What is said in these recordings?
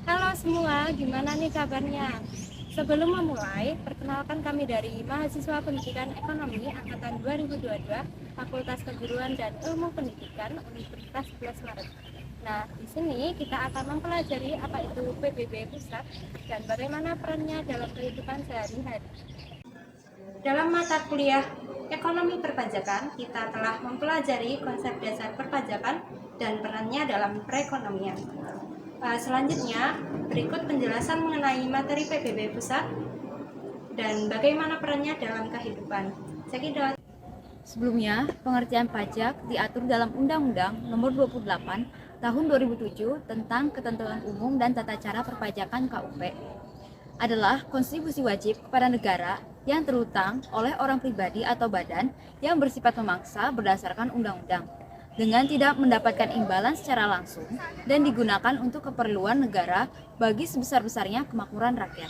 Halo semua, gimana nih kabarnya? Sebelum memulai, perkenalkan kami dari Mahasiswa Pendidikan Ekonomi Angkatan 2022, Fakultas Keguruan dan Ilmu Pendidikan Universitas 11 Maret. Nah, di sini kita akan mempelajari apa itu PBB Pusat dan bagaimana perannya dalam kehidupan sehari-hari. Dalam mata kuliah Ekonomi Perpajakan, kita telah mempelajari konsep dasar perpajakan dan perannya dalam perekonomian. Selanjutnya, berikut penjelasan mengenai materi PBB Pusat dan bagaimana perannya dalam kehidupan. Cekidot. Sebelumnya, pengertian pajak diatur dalam Undang-Undang Nomor 28 Tahun 2007 tentang Ketentuan Umum dan Tata Cara Perpajakan KUP. Adalah kontribusi wajib kepada negara yang terhutang oleh orang pribadi atau badan yang bersifat memaksa berdasarkan undang-undang dengan tidak mendapatkan imbalan secara langsung dan digunakan untuk keperluan negara bagi sebesar-besarnya kemakmuran rakyat.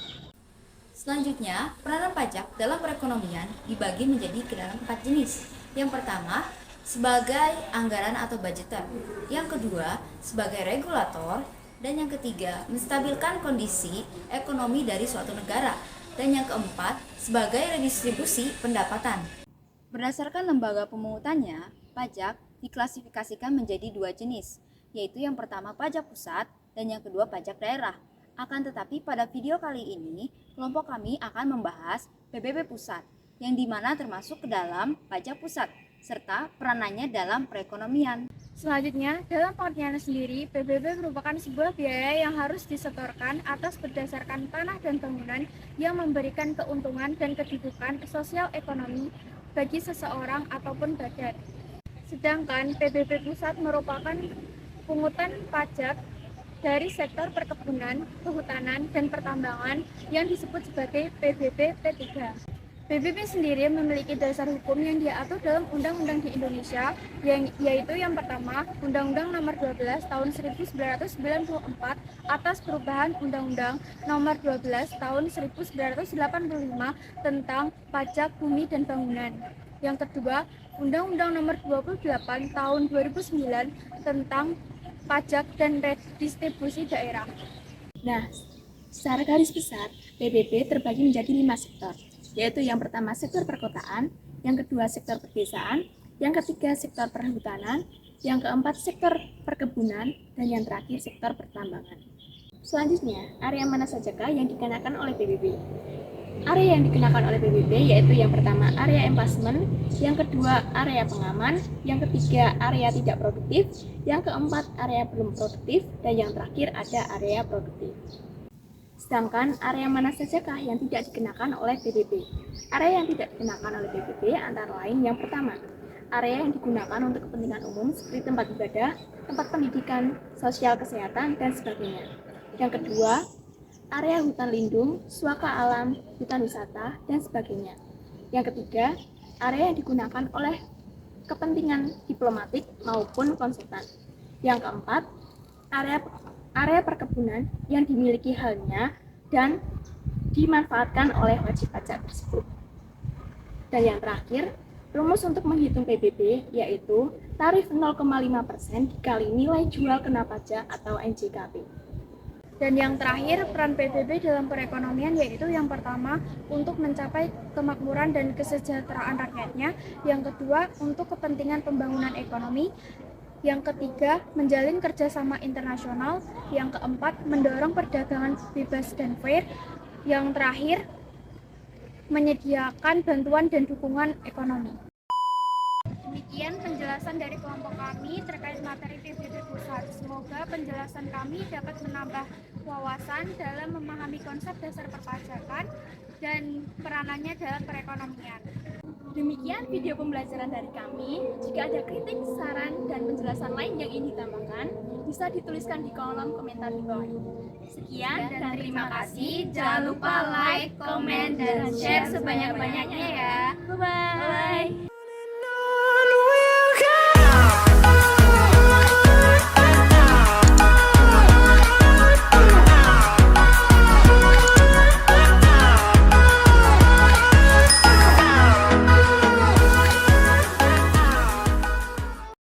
Selanjutnya, peranan pajak dalam perekonomian dibagi menjadi ke dalam 4 jenis. Yang pertama, sebagai anggaran atau budgeter. Yang kedua, sebagai regulator. Dan yang ketiga, menstabilkan kondisi ekonomi dari suatu negara. Dan yang keempat, sebagai redistribusi pendapatan. Berdasarkan lembaga pemungutannya, pajak diklasifikasikan menjadi 2 jenis, yaitu yang pertama pajak pusat dan yang kedua pajak daerah. Akan tetapi pada video kali ini, kelompok kami akan membahas PBB pusat, yang dimana termasuk ke dalam pajak pusat, serta peranannya dalam perekonomian. Selanjutnya, dalam pengertiannya sendiri, PBB merupakan sebuah biaya yang harus disetorkan atas berdasarkan tanah dan bangunan yang memberikan keuntungan dan kedudukan sosial ekonomi bagi seseorang ataupun badan. Sedangkan PBB pusat merupakan pungutan pajak dari sektor perkebunan, kehutanan, dan pertambangan yang disebut sebagai PBB P3. PBB sendiri memiliki dasar hukum yang diatur dalam undang-undang di Indonesia, yaitu yang pertama, Undang-Undang Nomor 12 Tahun 1994 atas perubahan Undang-Undang Nomor 12 Tahun 1985 tentang pajak bumi dan bangunan. Yang kedua, Undang-Undang Nomor 28 Tahun 2009 tentang pajak dan redistribusi daerah. Nah, secara garis besar, PBB terbagi menjadi 5 sektor, yaitu yang pertama sektor perkotaan, yang kedua sektor pedesaan, yang ketiga sektor perhutanan, yang keempat sektor perkebunan, dan yang terakhir sektor pertambangan. Selanjutnya, area mana sajakah yang dikenakan oleh PBB? Area yang dikenakan oleh PBB yaitu yang pertama area emplacement, yang kedua area pengaman, yang ketiga area tidak produktif, yang keempat area belum produktif, dan yang terakhir ada area produktif. Sedangkan area mana sajakah yang tidak dikenakan oleh PBB? Area yang tidak dikenakan oleh PBB antara lain yang pertama, area yang digunakan untuk kepentingan umum seperti tempat ibadah, tempat pendidikan, sosial kesehatan, dan sebagainya. Yang kedua, area hutan lindung, suaka alam, hutan wisata, dan sebagainya. Yang ketiga, area yang digunakan oleh kepentingan diplomatik maupun konsultan. Yang keempat, area perkebunan yang dimiliki halnya dan dimanfaatkan oleh wajib pajak tersebut. Dan yang terakhir, rumus untuk menghitung PBB yaitu tarif 0,5% dikali nilai jual kena pajak atau NJKP. Dan yang terakhir, peran PBB dalam perekonomian yaitu yang pertama, untuk mencapai kemakmuran dan kesejahteraan rakyatnya, yang kedua, untuk kepentingan pembangunan ekonomi, yang ketiga, menjalin kerjasama internasional, yang keempat, mendorong perdagangan bebas dan fair, yang terakhir, menyediakan bantuan dan dukungan ekonomi. Demikian penjelasan dari kelompok kami terkait materi PBB Pusat. Semoga penjelasan kami dapat menambah wawasan dalam memahami konsep dasar perpajakan dan peranannya dalam perekonomian. Demikian video pembelajaran dari kami. Jika ada kritik, saran, dan penjelasan lain yang ingin ditambahkan, bisa dituliskan di kolom komentar di bawah ini. Sekian dan terima kasih. Jangan lupa like, komen, dan share sebanyak-banyaknya ya. Bye-bye.